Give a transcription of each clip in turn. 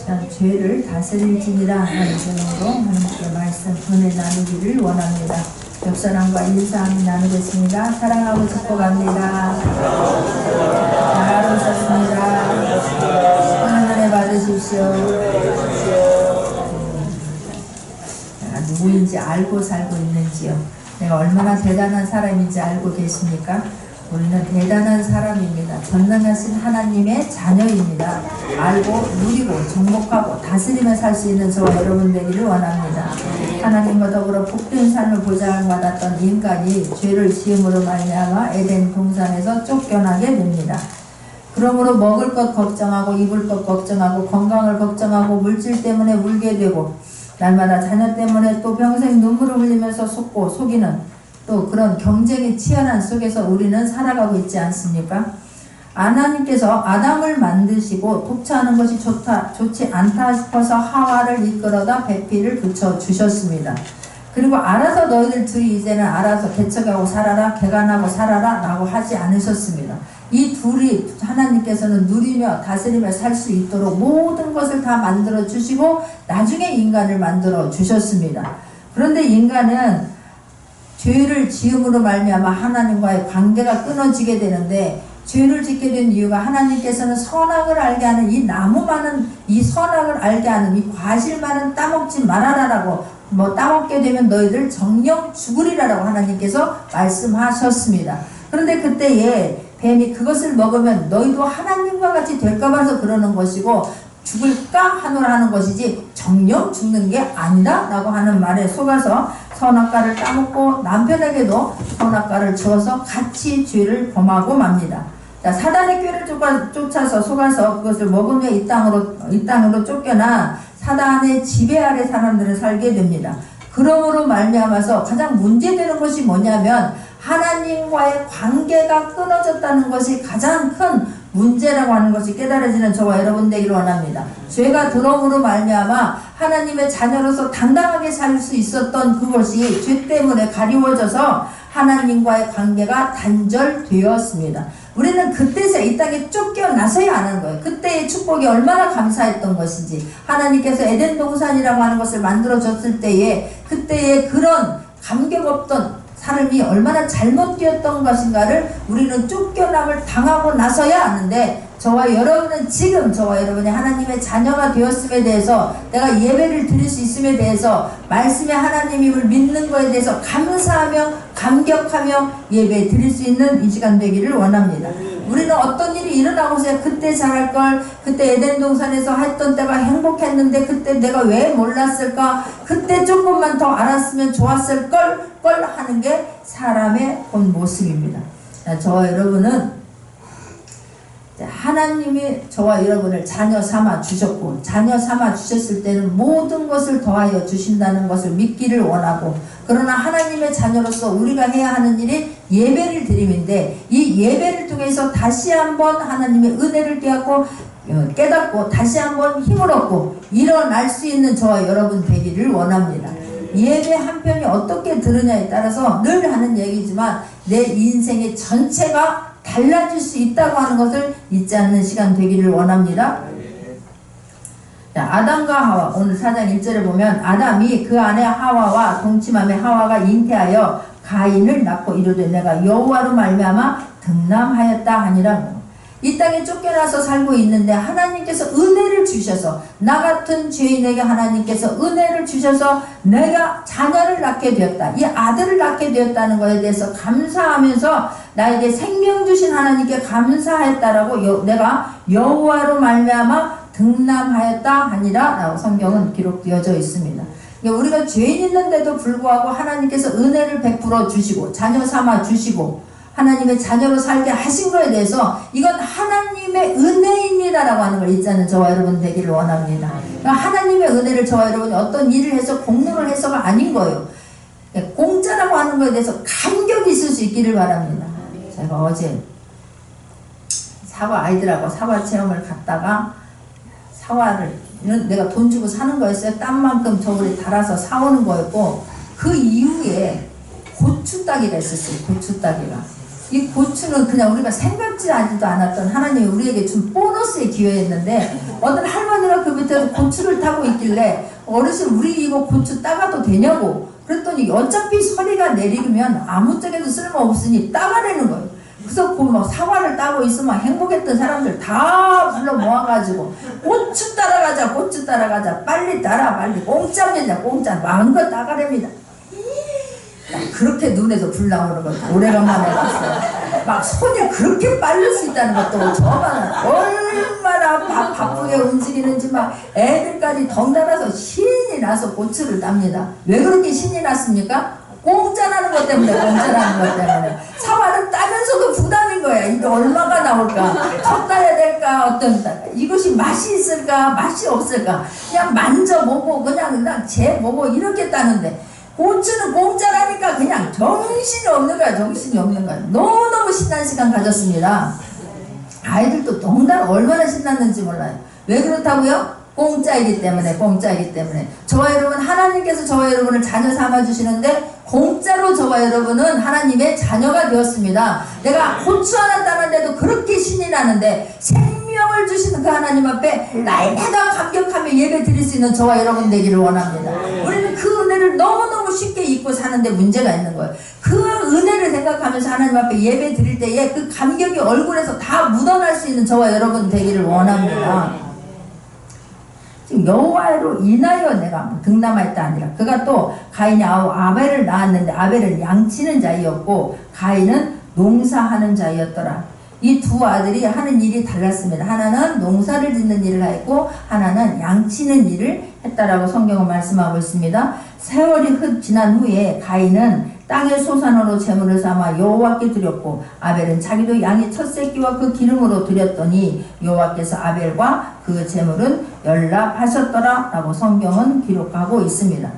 난 죄를 다스릴지니라 하는 제목으로 하나님께 말씀 은혜 나누기를 원합니다. 역선함과 인사함이 나누겠습니다. 사랑하고 축복합니다. 잘 오셨습니다. 하늘 받으십시오. 내가 누구인지 알고 살고 있는지요. 내가 얼마나 대단한 사람인지 알고 계십니까? 우리는 대단한 사람입니다. 전능하신 하나님의 자녀입니다. 알고 누리고 정복하고 다스리며 살 수 있는 저와 여러분 되기를 원합니다. 하나님과 더불어 복된 삶을 보장받았던 인간이 죄를 지음으로 말미암아 에덴 동산에서 쫓겨나게 됩니다. 그러므로 먹을 것 걱정하고 입을 것 걱정하고 건강을 걱정하고 물질 때문에 울게 되고 날마다 자녀 때문에 또 평생 눈물을 흘리면서 속고 속이는 또 그런 경쟁이 치열한 속에서 우리는 살아가고 있지 않습니까? 하나님께서 아담을 만드시고 독차하는 것이 좋지 않다 싶어서 하와를 이끌어다 배필을 붙여주셨습니다. 그리고 알아서 너희들 둘이 이제는 알아서 개척하고 살아라 개간하고 살아라 라고 하지 않으셨습니다. 이 둘이 하나님께서는 누리며 다스리며 살 수 있도록 모든 것을 다 만들어 주시고 나중에 인간을 만들어 주셨습니다. 그런데 인간은 죄를 지음으로 말미암아 하나님과의 관계가 끊어지게 되는데 죄를 짓게 된 이유가 하나님께서는 선악을 알게 하는 이 나무 많은 이 선악을 알게 하는 이 과실만은 따먹지 말아라라고 따먹게 되면 너희들 정령 죽으리라라고 하나님께서 말씀하셨습니다. 그런데 그때에 뱀이 그것을 먹으면 너희도 하나님과 같이 될까 봐서 그러는 것이고 죽을까 하노라 하는 것이지 정령 죽는 게 아니다 라고 하는 말에 속아서 선악과를 따먹고 남편에게도 선악과를 주어서 같이 죄를 범하고 맙니다. 자, 사단의 꾀를 쫓아서 속아서 그것을 먹으며 이 땅으로 쫓겨나 사단의 지배 아래 사람들을 살게 됩니다. 그러므로 말미암아서 가장 문제되는 것이 뭐냐면 하나님과의 관계가 끊어졌다는 것이 가장 큰 문제라고 하는 것이 깨달아지는 저와 여러분 되기를 원합니다. 죄가 들어옴으로 말미암아 하나님의 자녀로서 당당하게 살 수 있었던 그것이 죄 때문에 가리워져서 하나님과의 관계가 단절되었습니다. 우리는 그때서 이 땅에 쫓겨나서야 하는 거예요. 그때의 축복이 얼마나 감사했던 것인지 하나님께서 에덴 동산이라고 하는 것을 만들어줬을 때에 그때의 그런 감격 없던 삶이 얼마나 잘못되었던 것인가를 우리는 쫓겨남을 당하고 나서야 하는데 저와 여러분은 지금 저와 여러분이 하나님의 자녀가 되었음에 대해서 내가 예배를 드릴 수 있음에 대해서 말씀의 하나님임을 믿는 것에 대해서 감사하며 감격하며 예배 드릴 수 있는 이 시간 되기를 원합니다. 우리는 어떤 일이 일어나고서야 그때 잘할 걸 그때 에덴 동산에서 했던 때가 행복했는데 그때 내가 왜 몰랐을까 그때 조금만 더 알았으면 좋았을 걸 하는 게 사람의 본 모습입니다. 저와 여러분은 하나님이 저와 여러분을 자녀 삼아 주셨고 자녀 삼아 주셨을 때는 모든 것을 더하여 주신다는 것을 믿기를 원하고 그러나 하나님의 자녀로서 우리가 해야 하는 일이 예배를 드림인데 이 예배를 통해서 다시 한번 하나님의 은혜를 깨닫고 다시 한번 힘을 얻고 일어날 수 있는 저와 여러분 되기를 원합니다. 예배 한 편이 어떻게 들으냐에 따라서 늘 하는 얘기지만 내 인생의 전체가 달라질 수 있다고 하는 것을 잊지 않는 시간 되기를 원합니다. 자, 아담과 하와 오늘 4장 1절에 보면 아담이 그 아내 하와와 동침함에 하와가 잉태하여 가인을 낳고 이르되 내가 여호와로 말미암아 등남하였다 하니라. 이 땅에 쫓겨나서 살고 있는데 하나님께서 은혜를 주셔서 나 같은 죄인에게 하나님께서 은혜를 주셔서 내가 자녀를 낳게 되었다. 이 아들을 낳게 되었다는 것에 대해서 감사하면서 나에게 생명 주신 하나님께 감사했다라고 내가 여호와로 말미암아 등남하였다 하니라 라고 성경은 기록되어져 있습니다. 우리가 죄인 있는데도 불구하고 하나님께서 은혜를 베풀어 주시고 자녀 삼아 주시고 하나님의 자녀로 살게 하신 것에 대해서 이건 하나님의 은혜입니다라고 하는 걸 잊지 않는 저와 여러분 되기를 원합니다. 그러니까 하나님의 은혜를 저와 여러분이 어떤 일을 해서 공로를 해서가 아닌 거예요. 공짜라고 하는 것에 대해서 감격이 있을 수 있기를 바랍니다. 제가 어제 사과 아이들하고 사과 체험을 갔다가 사과를 내가 돈 주고 사는 거였어요. 땀만큼 저울에 달아서 사오는 거였고 그 이후에 고추 따기가 있었어요. 고추 따기가. 이 고추는 그냥 우리가 생각지도 않았던 하나님이 우리에게 준 보너스의 기회였는데, 어떤 할머니가 그 밑에서 고추를 타고 있길래 어르신 우리 이거 고추 따가도 되냐고 그랬더니 어차피 서리가 내리면 아무 쪽에도 쓸모없으니 따가라는 거예요. 그래서 그 사과를 따고 있으면 행복했던 사람들 다 불러 모아가지고 고추 따라가자, 고추 따라가자, 빨리 따라, 빨리 공짜면야 공짜 마음껏 따가랍니다. 그렇게 눈에서 불 나오는 걸 오래간만에 봤어요. 막 손이 그렇게 빠를 수 있다는 것도 저만 얼마나 바쁘게 움직이는지 막 애들까지 덩달아서 신이 나서 고추를 땁니다. 왜 그렇게 신이 났습니까? 공짜라는 것 때문에, 공짜라는 것 때문에. 사과를 따면서도 부담인 거야. 이게 얼마가 나올까? 더 따야 될까? 어떤 이것이 맛이 있을까? 맛이 없을까? 그냥 만져보고 그냥 재보고 이렇게 따는데, 고추는 공짜라니까 그냥 정신이 없는 거야. 정신이 없는 거야. 너무너무 신난 시간 가졌습니다. 아이들도 덩달아 얼마나 신났는지 몰라요. 왜 그렇다고요? 공짜이기 때문에, 공짜이기 때문에. 저와 여러분, 하나님께서 저와 여러분을 자녀 삼아주시는데 공짜로 저와 여러분은 하나님의 자녀가 되었습니다. 내가 고추 하나 따는데도 그렇게 신이 나는데 생명을 주시는 그 하나님 앞에 날마다 감격하며 예배 드릴 수 있는 저와 여러분 되기를 원합니다. 우리는 그 은혜를 너무너무 쉽게 잊고 사는데 문제가 있는 거예요. 그 은혜를 생각하면서 하나님 앞에 예배 드릴 때에 그 감격이 얼굴에서 다 묻어날 수 있는 저와 여러분 되기를 원합니다. 지금 여호와로 인하여 내가 등남하였다 아니라, 그가 또 가인이 아벨을 낳았는데 아벨은 양치는 자이었고 가인은 농사하는 자이었더라. 이 두 아들이 하는 일이 달랐습니다. 하나는 농사를 짓는 일을 했고 하나는 양치는 일을 했다라고 성경은 말씀하고 있습니다. 세월이 지난 후에 가인은 땅의 소산으로 제물을 삼아 여호와께 드렸고 아벨은 자기도 양의 첫 새끼와 그 기름으로 드렸더니 여호와께서 아벨과 그 제물은 연락하셨더라 라고 성경은 기록하고 있습니다.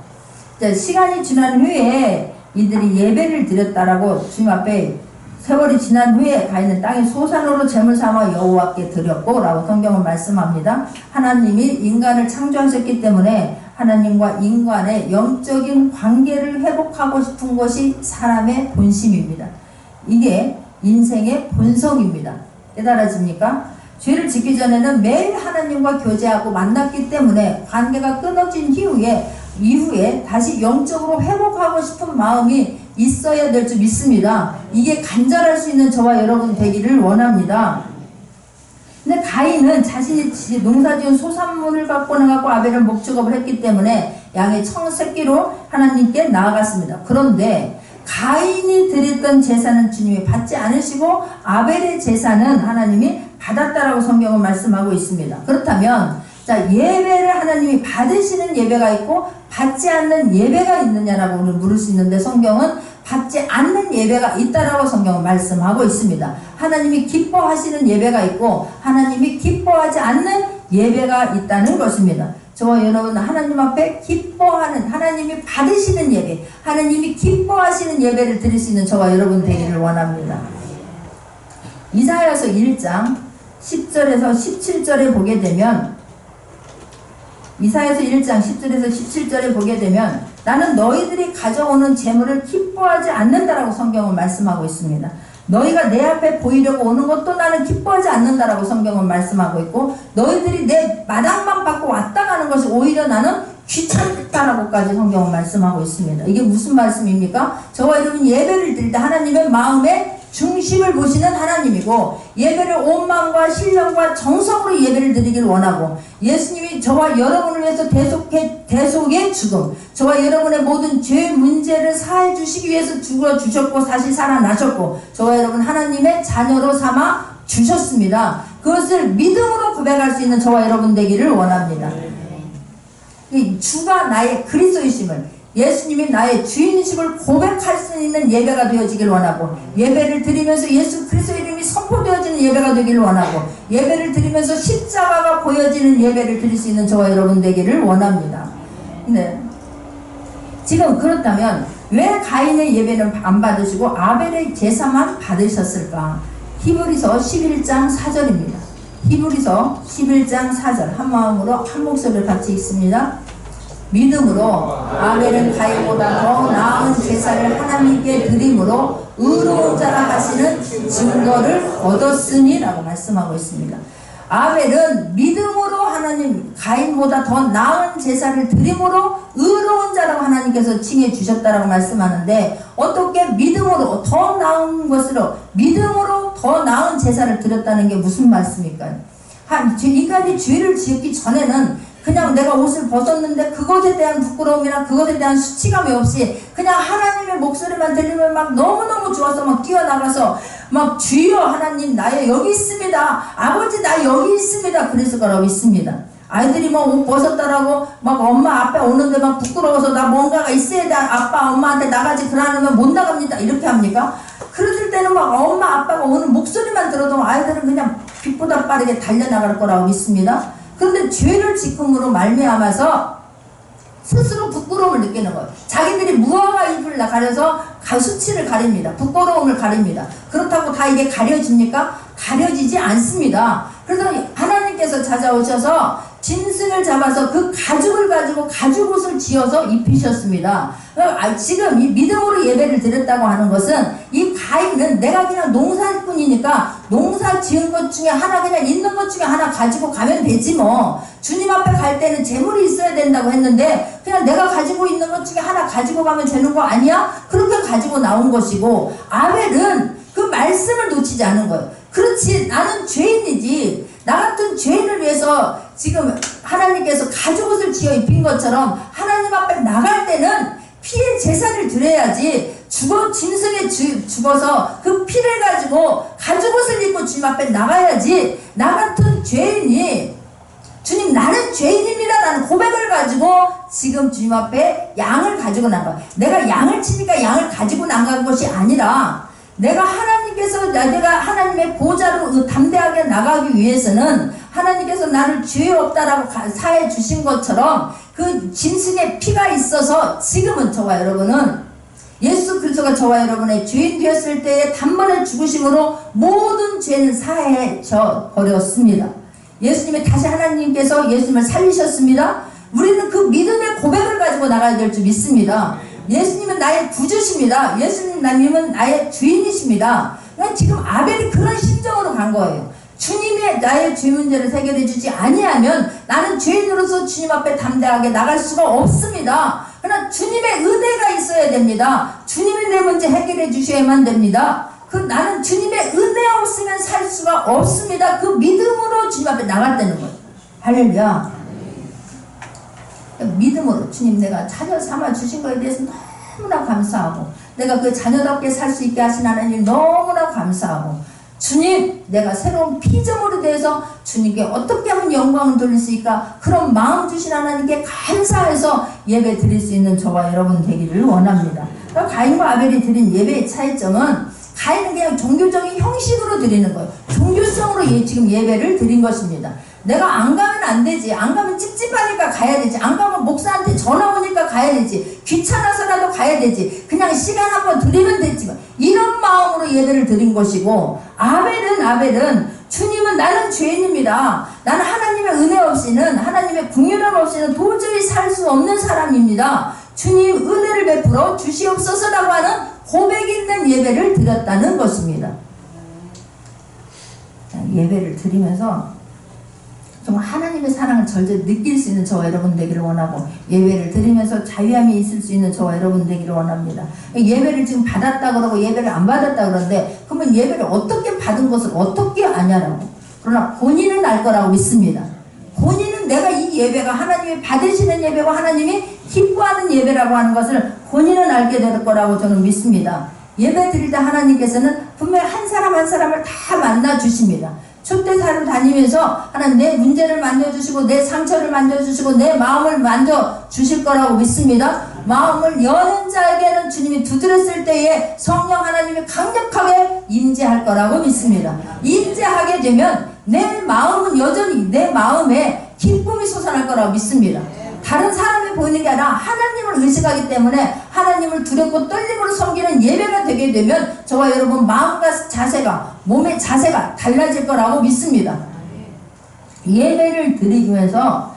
자, 시간이 지난 후에 이들이 예배를 드렸다라고 주님 앞에, 세월이 지난 후에 가인은 땅의 소산으로 제물 삼아 여호와께 드렸고 라고 성경은 말씀합니다. 하나님이 인간을 창조하셨기 때문에 하나님과 인간의 영적인 관계를 회복하고 싶은 것이 사람의 본심입니다. 이게 인생의 본성입니다. 깨달아집니까? 죄를 짓기 전에는 매일 하나님과 교제하고 만났기 때문에 관계가 끊어진 이후에 다시 영적으로 회복하고 싶은 마음이 있어야 될 줄 믿습니다. 이게 간절할 수 있는 저와 여러분 되기를 원합니다. 근데 가인은 자신이 농사지은 소산물을 갖고 나가고 아벨은 목축업을 했기 때문에 양의 첫 새끼로 하나님께 나아갔습니다. 그런데 가인이 드렸던 제사는 주님이 받지 않으시고 아벨의 제사는 하나님이 받았다라고 성경은 말씀하고 있습니다. 그렇다면 자, 예배를 하나님이 받으시는 예배가 있고 받지 않는 예배가 있느냐라고 우리는 물을 수 있는데, 성경은 받지 않는 예배가 있다라고 성경은 말씀하고 있습니다. 하나님이 기뻐하시는 예배가 있고 하나님이 기뻐하지 않는 예배가 있다는 것입니다. 저와 여러분은 하나님 앞에 기뻐하는, 하나님이 받으시는 예배, 하나님이 기뻐하시는 예배를 드릴 수 있는 저와 여러분 되기를 원합니다. 이사야서 1장 10절에서 17절에 보게 되면, 이사야서 1장 10절에서 17절에 보게 되면 나는 너희들이 가져오는 재물을 기뻐하지 않는다라고 성경은 말씀하고 있습니다. 너희가 내 앞에 보이려고 오는 것도 나는 기뻐하지 않는다라고 성경은 말씀하고 있고, 너희들이 내 마당만 받고 왔다 가는 것이 오히려 나는 귀찮다라고까지 성경은 말씀하고 있습니다. 이게 무슨 말씀입니까? 저와 여러분 예배를 드릴 때 하나님의 마음에 중심을 보시는 하나님이고, 예배를 온 마음과 신령과 정성으로 예배를 드리길 원하고, 예수님이 저와 여러분을 위해서 대속의 죽음, 저와 여러분의 모든 죄 문제를 사해 주시기 위해서 죽어주셨고 다시 살아나셨고 저와 여러분 하나님의 자녀로 삼아 주셨습니다. 그것을 믿음으로 고백할 수 있는 저와 여러분 되기를 원합니다. 주가 나의 그리스도이심을, 예수님이 나의 주인이심을 고백할 수 있는 예배가 되어지길 원하고, 예배를 드리면서 예수 그리스도 이름이 선포되어지는 예배가 되기를 원하고, 예배를 드리면서 십자가가 보여지는 예배를 드릴 수 있는 저와 여러분 되기를 원합니다. 네. 지금 그렇다면 왜 가인의 예배는 안 받으시고 아벨의 제사만 받으셨을까? 히브리서 11장 4절입니다. 히브리서 11장 4절, 한 마음으로 한 목소리를 같이 읽습니다. 믿음으로 아벨은 가인보다 더 나은 제사를 하나님께 드림으로 의로운 자라 하시는 증거를 얻었으니 라고 말씀하고 있습니다. 아벨은 믿음으로 하나님 가인보다 더 나은 제사를 드림으로 의로운 자라고 하나님께서 칭해 주셨다라고 말씀하는데, 어떻게 믿음으로 더 나은 것으로 믿음으로 더 나은 제사를 드렸다는 게 무슨 말씀입니까? 인간이 죄를 지었기 전에는 그냥 내가 옷을 벗었는데 그것에 대한 부끄러움이나 그것에 대한 수치감이 없이 그냥 하나님의 목소리만 들리면 막 너무너무 좋아서 막 뛰어나가서 막 주여 하나님 나의 여기 있습니다, 아버지 나 여기 있습니다 그랬을 거라고 믿습니다. 아이들이 뭐 옷 벗었다라고 막 엄마 앞에 오는데 막 부끄러워서 나 뭔가가 있어야 돼, 아빠 엄마한테 나가지 그러면 못 나갑니다 이렇게 합니까? 그럴 때는 막 엄마 아빠가 오는 목소리만 들어도 아이들은 그냥 빛보다 빠르게 달려나갈 거라고 믿습니다. 그런데 죄를 지킴으로 말미암아서 스스로 부끄러움을 느끼는 거예요. 자기들이 무화과 잎을 가려서 수치를 가립니다. 부끄러움을 가립니다. 그렇다고 다 이게 가려집니까? 가려지지 않습니다. 그래서 하나님께서 찾아오셔서 짐승을 잡아서 그 가죽을 가지고 가죽옷을 지어서 입히셨습니다. 지금 이 믿음으로 예배를 드렸다고 하는 것은, 이 가인은 내가 그냥 농사꾼이니까 농사 지은 것 중에 하나, 그냥 있는 것 중에 하나 가지고 가면 되지 뭐, 주님 앞에 갈 때는 재물이 있어야 된다고 했는데 그냥 내가 가지고 있는 것 중에 하나 가지고 가면 되는 거 아니야? 그렇게 가지고 나온 것이고, 아벨은 그 말씀을 놓치지 않은 거예요. 그렇지, 나는 죄인이지, 나 같은 죄인을 위해서 지금 하나님께서 가죽옷을 지어 입힌 것처럼 하나님 앞에 나갈 때는 피의 제사를 드려야지, 짐승에 죽어서 그 피를 가지고 가죽옷을 입고 주님 앞에 나가야지, 나 같은 죄인이 주님 나는 죄인입니다 라는 고백을 가지고 지금 주님 앞에 양을 가지고 나가. 내가 양을 치니까 양을 가지고 나간 것이 아니라, 내가 하나님의 보좌로 담대하게 나가기 위해서는 하나님께서 나를 죄 없다라고 사해 주신 것처럼 그 짐승의 피가 있어서 지금은 저와 여러분은 예수 그리스도가 저와 여러분의 죄인 되었을 때에 단번에 죽으심으로 모든 죄는 사해져 버렸습니다. 예수님이 다시 하나님께서 예수님을 살리셨습니다. 우리는 그 믿음의 고백을 가지고 나가야 될 줄 믿습니다. 예수님은 나의 구주십니다. 예수님은 나의 주인이십니다. 지금 아벨이 그런 심정으로 간 거예요. 주님이 나의 죄 문제를 해결해 주지 아니하면 나는 죄인으로서 주님 앞에 담대하게 나갈 수가 없습니다. 그러나 주님의 은혜가 있어야 됩니다. 주님이 내 문제 해결해 주셔야만 됩니다. 나는 주님의 은혜 없으면 살 수가 없습니다. 그 믿음으로 주님 앞에 나갔다는 거예요. 할렐루야. 믿음으로 주님 내가 자녀 삼아 주신 것에 대해서 너무나 감사하고, 내가 그 자녀답게 살 수 있게 하신 하나님 너무나 감사하고, 주님 내가 새로운 피조물에 대해서 주님께 어떻게 하면 영광을 돌릴 수 있을까, 그런 마음 주신 하나님께 감사해서 예배 드릴 수 있는 저와 여러분 되기를 원합니다. 그러니까 가인과 아벨이 드린 예배의 차이점은, 가인은 그냥 종교적인 형식으로 드리는 거예요. 종교성으로 지금 예배를 드린 것입니다. 내가 안 가면 안 되지, 안 가면 찝찝하니까 가야 되지, 안 가면 목사한테 전화 오니까 가야 되지, 귀찮아서라도 가야 되지, 그냥 시간 한번 드리면 되지, 이런 마음으로 예배를 드린 것이고, 아벨은 주님은 나는 죄인입니다, 나는 하나님의 은혜 없이는, 하나님의 긍휼함 없이는 도저히 살 수 없는 사람입니다, 주님 은혜를 베풀어 주시옵소서라고 하는 고백 있는 예배를 드렸다는 것입니다. 예배를 드리면서 정말 하나님의 사랑을 절대 느낄 수 있는 저와 여러분 되기를 원하고, 예배를 드리면서 자유함이 있을 수 있는 저와 여러분 되기를 원합니다. 예배를 지금 받았다 그러고 예배를 안 받았다 그러는데, 그러면 예배를 어떻게 받은 것을 어떻게 아냐라고. 그러나 본인은 알 거라고 믿습니다. 본인은 내가 이 예배가 하나님이 받으시는 예배고 하나님이 기뻐하는 예배라고 하는 것을 본인은 알게 될 거라고 저는 믿습니다. 예배 드릴 때 하나님께서는 분명히 한 사람 한 사람을 다 만나 주십니다. 촛대사를 다니면서 하나님 내 문제를 만져주시고 내 상처를 만져주시고 내 마음을 만져주실 거라고 믿습니다. 마음을 여는 자에게는 주님이 두드렸을 때에 성령 하나님이 강력하게 임재할 거라고 믿습니다. 임재하게 되면 내 마음은 여전히 내 마음에 기쁨이 솟아날 거라고 믿습니다. 다른 사람이 보이는 게 아니라 하나님을 의식하기 때문에 하나님을 두렵고 떨림으로 섬기는 예배가 되게 되면 저와 여러분 마음과 자세가, 몸의 자세가 달라질 거라고 믿습니다. 예배를 드리면서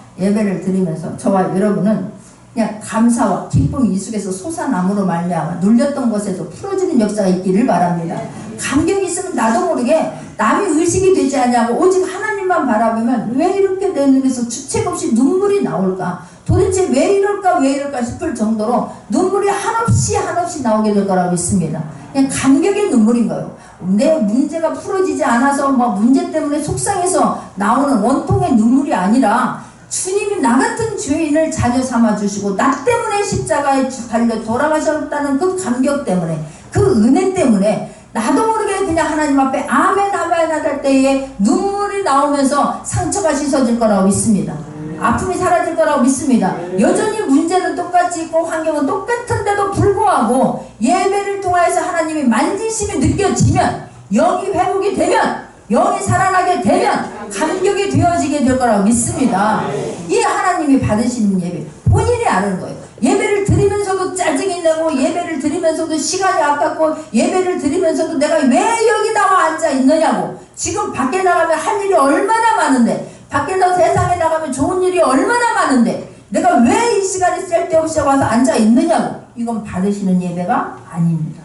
저와 여러분은 그냥 감사와 기쁨이 이 속에서 솟아남으로 말미암아 눌렸던 것에도 풀어지는 역사가 있기를 바랍니다. 감격이 있으면 나도 모르게 남이 의식이 되지 않냐고 오직 하나님만 바라보면 왜 이렇게 내 눈에서 주책 없이 눈물이 나올까? 도대체 왜 이럴까 싶을 정도로 눈물이 한없이 나오게 될 거라고 믿습니다. 그냥 감격의 눈물인 거예요. 내 문제가 풀어지지 않아서 문제 때문에 속상해서 나오는 원통의 눈물이 아니라 주님이 나 같은 죄인을 자녀 삼아 주시고 나 때문에 십자가에 달려 돌아가셨다는 그 감격 때문에, 그 은혜 때문에 나도 모르게 그냥 하나님 앞에 아멘 할 때에 눈물이 나오면서 상처가 씻어질 거라고 믿습니다. 아픔이 사라질 거라고 믿습니다. 여전히 문제는 똑같이 있고 환경은 똑같은데도 불구하고 예배를 통해서 하나님이 만지심이 느껴지면, 영이 회복이 되면, 영이 살아나게 되면 감격이 되어지게 될 거라고 믿습니다. 이 하나님이 받으시는 예배, 본인이 아는 거예요. 예배를 드리면서도 짜증이 나고, 예배를 드리면서도 시간이 아깝고, 예배를 드리면서도 내가 왜 여기 나와 앉아 있느냐고. 지금 밖에 나가면 할 일이 얼마나 많은데, 밖에서 세상에 나가면 좋은 일이 얼마나 많은데 내가 왜 이 시간에 쓸데없이 와서 앉아 있느냐고. 이건 받으시는 예배가 아닙니다.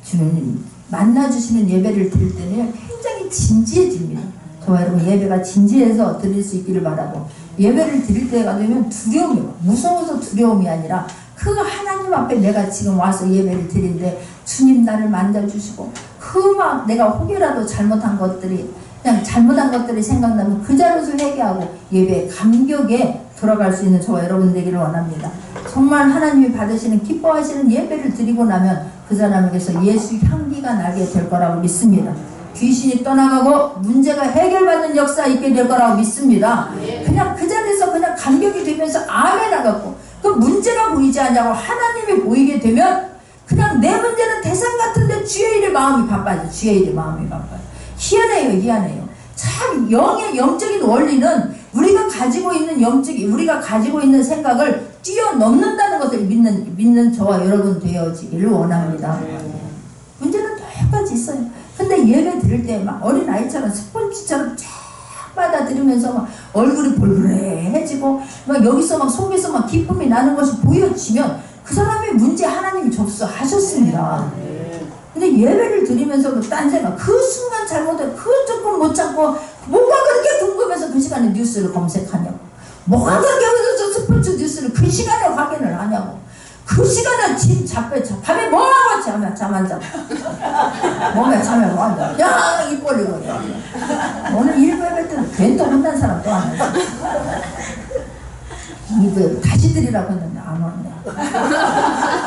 주님 만나주시는 예배를 드릴 때는 굉장히 진지해집니다. 저와 여러분 예배가 진지해서 드릴 수 있기를 바라고, 예배를 드릴 때가 되면 두려움이, 무서워서 두려움이 아니라 그 하나님 앞에 내가 지금 와서 예배를 드리는데 주님 나를 만져주시고, 그 막 내가 혹여라도 잘못한 것들이, 그냥 잘못한 것들이 생각나면 그 자리에서 회개하고 예배의 감격에 들어갈 수 있는 저와 여러분 되기를 원합니다. 정말 하나님이 받으시는 기뻐하시는 예배를 드리고 나면 그 사람에게서 예수 향기가 나게 될 거라고 믿습니다. 귀신이 떠나가고 문제가 해결받는 역사 있게 될 거라고 믿습니다. 그냥 그 자리에서 그냥 감격이 되면서 아멘 하고, 그 문제가 보이지 않냐고 하나님이 보이게 되면 그냥 내 문제는 대상 같은데 주의 일에 마음이 바빠져. 주의 일에 마음이 바빠요. 희한해요. 참 영적인 원리는 우리가 가지고 있는 생각을 뛰어넘는다는 것을 믿는 저와 여러분 되어지기를 원합니다. 문제는 똑같이 있어요. 근데 예배 드릴 때 막 어린아이처럼 스펀지처럼 쫙 받아들이면서 막 얼굴이 볼bul해지고 막 여기서 막 속에서 막 기쁨이 나는 것이 보여지면 그 사람의 문제 하나님이 접수하셨습니다. 근데 예배를 드리면서도 딴 생각, 그 순간 잘못해, 그 조금 못 참고 뭐가 그렇게 궁금해서 그 시간에 뉴스를 검색하냐고, 뭐가 그렇게 여기서 스포츠 뉴스를 그 시간에 확인을 하냐고, 그 시간에 밤에 뭐하고 잠 안 자. 몸에 잠에 뭐하고 야 입 벌리고 오늘 일배배 때는 괜히 또 혼난 사람 또 안 왔어. 이거 다시 드리라고 했는데 안 왔네.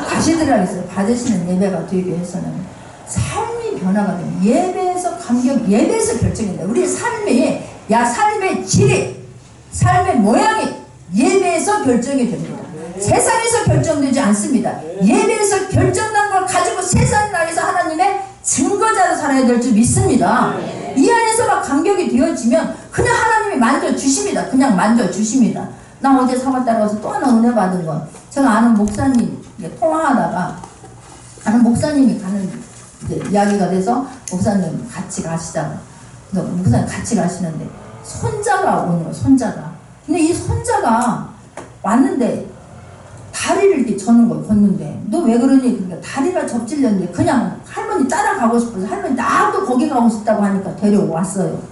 다시 드리라고 했어요. 받으시는 예배가 되기 위해서는 삶이 변화가 됩니다. 예배에서 감격, 예배에서 결정된다. 우리 삶의 질이, 삶의 모양이 예배에서 결정이 됩니다. 세상에서 결정되지 않습니다. 예배에서 결정난 걸 가지고 세상 나에서 하나님의 증거자로 살아야 될 줄 믿습니다. 이 안에서 막 감격이 되어지면 그냥 하나님이 만져주십니다. 그냥 만져주십니다. 나 어제 사과 따라가서 또 하나 은혜 받은 건, 제가 아는 목사님 통화하다가 아는 목사님이 가는 이야기가 돼서 목사님 같이 가시자고. 그래서 목사님 같이 가시는데 손자가 오는 거예요. 손자가. 근데 이 손자가 왔는데 다리를 이렇게 저는 거예요. 걷는데 너 왜 그러니? 그러니까 다리가 접질렸는데 그냥 할머니 따라가고 싶어서 할머니 나도 거기 가고 싶다고 하니까 데려왔어요.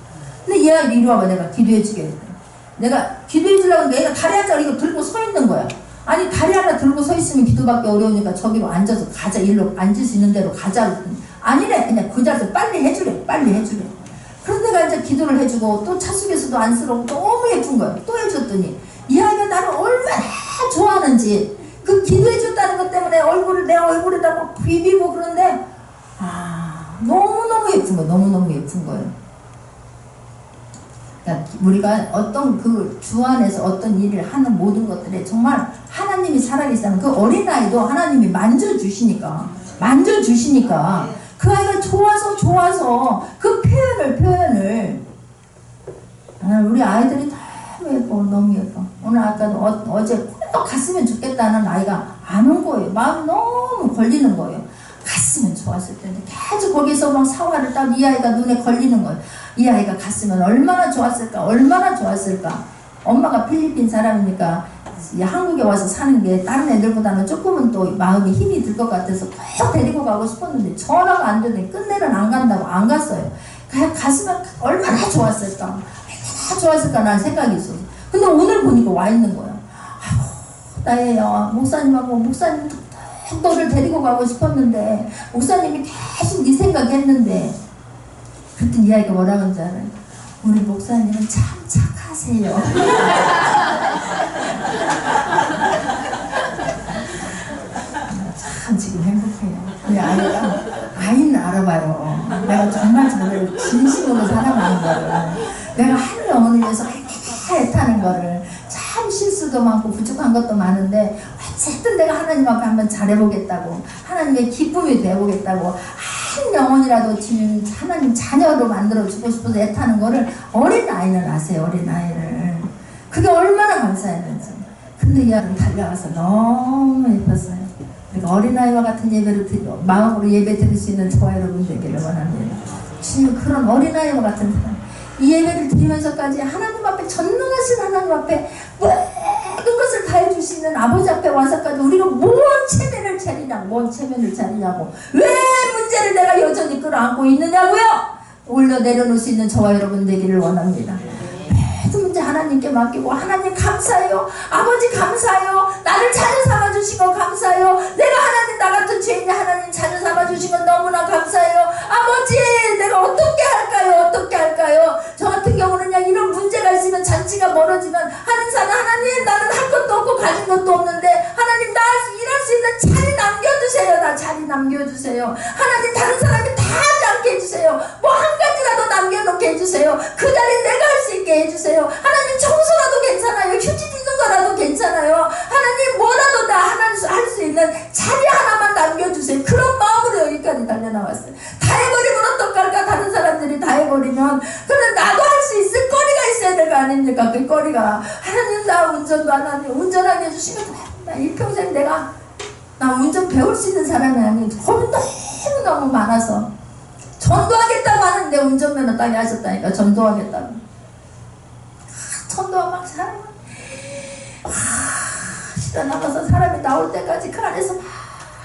근데 얘가 이리 와봐. 내가 기도해 주겠다. 내가 기도해 주려고 하는데 얘가 다리 하자 이거 들고 서 있는 거야. 아니 다리 하나 들고 서 있으면 기도받기 어려우니까 저기로 앉아서 가자. 일로 앉을 수 있는 대로 가자. 아니래. 그냥 그 자리에서 빨리 해주래. 그래서 내가 이제 기도를 해주고 또 차숙에서도 안쓰럽고 너무 예쁜 거야. 또 해줬더니 이 아이가 나를 얼마나 좋아하는지, 그 기도해줬다는 것 때문에 내 얼굴에다 막 비비고 그런데 너무너무 예쁜 거예요. 너무너무 예쁜 거예요. 그러니까 우리가 어떤 그 주 안에서 어떤 일을 하는 모든 것들에 정말 하나님이 살아계시다는 그 어린아이도 하나님이 만져주시니까 그 아이가 좋아서 그 표현을 우리 아이들이 너무 예뻐. 오늘 아까도 어제 꼭 갔으면 좋겠다는 아이가 안 온 거예요. 마음이 너무 걸리는 거예요. 갔으면 좋았을 텐데 계속 거기서 막 사활을 따고 이 아이가 눈에 걸리는 거예요. 이 아이가 갔으면 얼마나 좋았을까. 엄마가 필리핀 사람이니까 이 한국에 와서 사는 게 다른 애들보다는 조금은 또 마음에 힘이 들 것 같아서 꼭 데리고 가고 싶었는데 전화가 안 되더니 끝내는 안 간다고 안 갔어요. 그냥 갔으면 얼마나 좋았을까, 얼마나 좋았을까 라는 생각이 있어서. 근데 오늘 보니까 와 있는 거예요. 아이고 나의 목사님하고 목사님 너를 데리고 가고 싶었는데 목사님이 계속 네 생각했는데. 그랬더니 이 아이가 뭐라고 하는지 알아요? 우리 목사님은 참 착하세요. 참 지금 행복해요. 우리 아이가 아이는 알아봐요. 내가 정말 저를 진심으로 사랑하는 거를, 내가 한 영혼을 위해서 애타는 거를, 참 실수도 많고 부족한 것도 많은데 어쨌든 내가 하나님 앞에 한번 잘해보겠다고, 하나님의 기쁨이 되어보겠다고, 한 영혼이라도 주님 하나님 자녀로 만들어주고 싶어서 애타는 거를 어린아이는 아세요. 어린아이를. 그게 얼마나 감사했는지. 근데 이 아이는 달려와서 너무 예뻤어요. 그러니까 어린아이와 같은 예배를 드리고 마음으로 예배 드릴 수 있는 저와 여러분 되기를 원합니다. 주님 그런 어린아이와 같은 사람, 이 예배를 드리면서까지 하나님 앞에, 전능하신 하나님 앞에 모든 것을 다 해주시는 아버지 앞에 와서까지 우리가 뭔 체면을 차리냐고, 뭔 체면을 차리냐고, 왜 문제를 내가 여전히 끌어안고 있느냐고요. 올려 내려놓을 수 있는 저와 여러분 되기를 원합니다. 모든 문제 하나님께 맡기고, 하나님 감사해요, 아버지 감사해요, 나를 자녀 삼아주신 거 감사해요, 내가 하나님 나 같은 죄인이 하나님 자녀 삼아주신 건 너무나 감사해요. 아버지 내가 어떻게 할까요, 어떻게 할까요. 저 같은 경우는 그냥 이런 문제가 있으면 잔치가 멀어지면 하는 사람, 하나님 나는 할 것도 없고 가진 것도 없는데 하나님 나 일할 수 있는 자리 남겨주세요. 나 자리 남겨주세요. 하나님 다른 사람이 다 하지 않게 해주세요. 뭐 한 가지라도 남겨놓게 해주세요. 그 자리 내가 할 수 있게 해주세요. 하나님 청소라도 괜찮아요. 휴지 찢는 거라도 괜찮아요. 하나님 뭐라도 다 하나님 할 수 있는 자리 하나만 남겨주세요. 그런 마음으로 여기까지 달려나왔어요. 다 해버리면 어떡할까. 다른 사람들이 다 해버리면. 그런데 나도 할 수 있을 거리가 있어야 될 거 아닙니까. 그 거리가. 하나님 나 운전도 하나님 운전하게 해주시면 나 일평생 나 운전 배울 수 있는 사람이 아니에요. 겁이 너무 많아서. 전도하겠다고 하는데 운전면허 따게 하셨다니까. 전도하겠다고. 전도하 막 사람이 시간 남아서 사람이 나올 때까지 그 안에서 막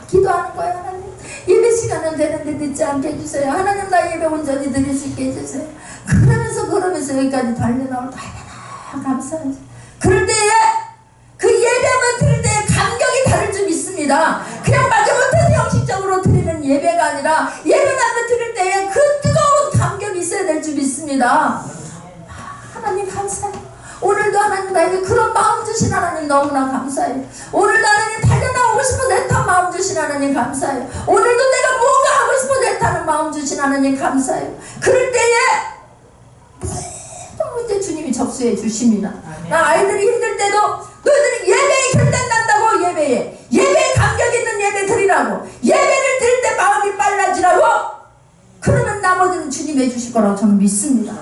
기도하는 거예요. 하나님 예배 시간은 되는데 늦지 않게 해주세요. 하나님 나 예배 온전히 드릴 수 있게 해주세요. 그러면서 여기까지 달려나올 때 얼마나 감사하지. 그럴 때에 그 예배만 드릴 때의 감격이 다를 줄 믿습니다. 그냥 마지못해서 형식적으로 드리는 예배가 아니라 예배만 드릴 때에 그 뜨거운 감격이 있어야 될 줄 믿습니다. 하나님 감사해요. 오늘도 하나님 나에게 그런 마음 주신 하나님 너무나 감사해요. 오늘도 하나님 달려나오고 싶어 애탄 마음 주신 하나님 감사해요. 오늘도 내가 뭔가 하고 싶어 애타는 마음 주신 하나님 감사해요. 그럴 때에 모든 문제 주님이 접수해 주십니다. 나 아이들이 힘들 때도 너희들이 예배에 결단난다고, 예배에 감격 있는 예배 드리라고, 예배를 드릴 때 마음이 빨라지라고, 그러면 나머지는 주님 해주실 거라고 저는 믿습니다.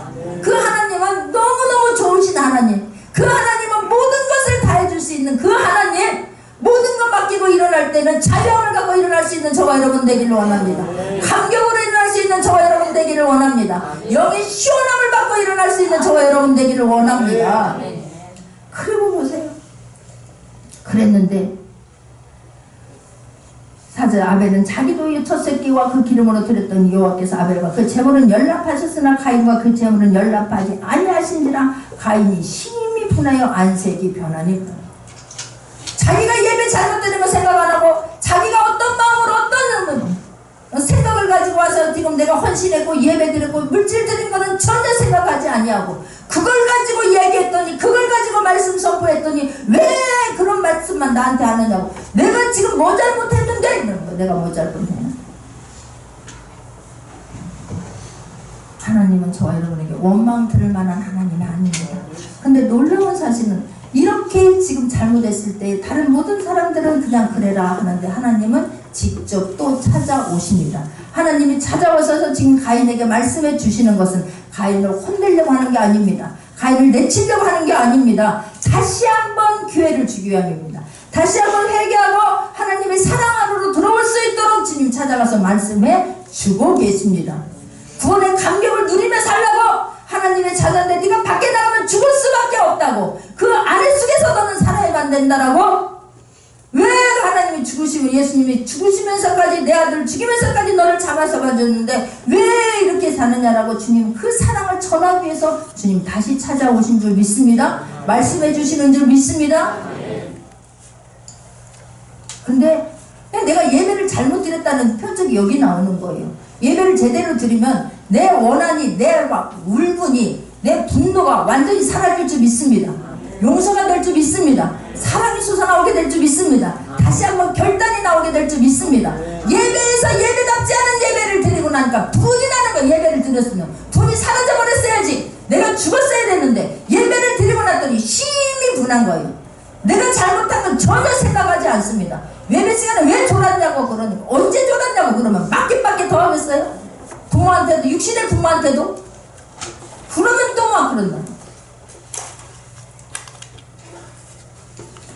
그 하나님은 너무너무 좋으신 하나님, 그 하나님은 모든 것을 다 해줄 수 있는 그 하나님, 모든 것 맡기고 일어날 때는 자유함을 갖고 일어날 수 있는 저와 여러분 되기를 원합니다. 감격으로 일어날 수 있는 저와 여러분 되기를 원합니다. 영의 시원함을 받고 일어날 수 있는 저와 여러분 되기를 원합니다. 그리고 보세요. 그랬는데 사자 아벨은 자기도 첫 새끼와 그 기름으로 드렸던 여호와께서 아벨과 그 제물은 연락하셨으나 가인과 그 제물은 연락하지 아니하신지라 가인이 심히 분하여 안색이 변하니. 자기가 예배 잘못되는 거 생각 안 하고 자기가 어떤 마음으로 어떤 생각을 가지고 와서 지금 내가 헌신했고 예배 드렸고 물질 드린 거는 전혀 생각하지 아니하고 그걸 가지고 얘기했더니, 그걸 가지고 말씀 선포했더니 왜 그런 말씀만 나한테 하느냐고. 내가 지금 뭐 잘못했는데? 이런 거. 내가 뭐 잘못했나? 하나님은 저와 여러분에게 원망 들을 만한 하나님이 아닙니다. 근데 놀라운 사실은 이렇게 지금 잘못했을 때 다른 모든 사람들은 그냥 그래라 하는데 하나님은 직접 또 찾아오십니다. 하나님이 찾아오셔서 지금 가인에게 말씀해 주시는 것은 가인을 혼내려고 하는 게 아닙니다. 가인을 내치려고 하는 게 아닙니다. 다시 한번 기회를 주기 위함입니다. 다시 한번 회개하고 하나님의 사랑 안으로 들어올 수 있도록 주님 찾아가서 말씀해 주고 계십니다. 구원의 감격을 누리며 살라고 하나님의 자녀인데 네가 밖에 나가면 죽을 수밖에 없다고, 그 아래 속에서 너는 살아야만 안 된다라고? 왜 하나님이 죽으시고 예수님이 죽으시면서까지 내 아들을 죽이면서까지 너를 잡아서 가졌는데 왜 이렇게 사느냐라고 주님 그 사랑을 전하기 위해서 주님 다시 찾아오신 줄 믿습니다. 말씀해 주시는 줄 믿습니다. 근데 내가 예배를 잘못 드렸다는 표적이 여기 나오는 거예요. 예배를 제대로 드리면 내 원한이, 내 울분이, 내 분노가 완전히 사라질 줄 믿습니다. 용서가 될 줄 믿습니다. 사랑이 솟아나오게 될 줄 믿습니다. 다시 한번 결단이 나오게 될 줄 믿습니다. 예배에서 예배답지 않은 예배를 드리고 나니까 분이 나는 거예요. 예배를 드렸으면 분이 사라져버렸어야지. 내가 죽었어야 되는데 예배를 드리고 났더니 심히 분한 거예요. 내가 잘못한 건 전혀 생각하지 않습니다. 예배 시간에 왜 졸았냐고 그러니까 언제 졸았냐고 그러면 맞긴 더 하겠어요? 부모한테도 육신의 부모한테도 그러면 또 막 그런다.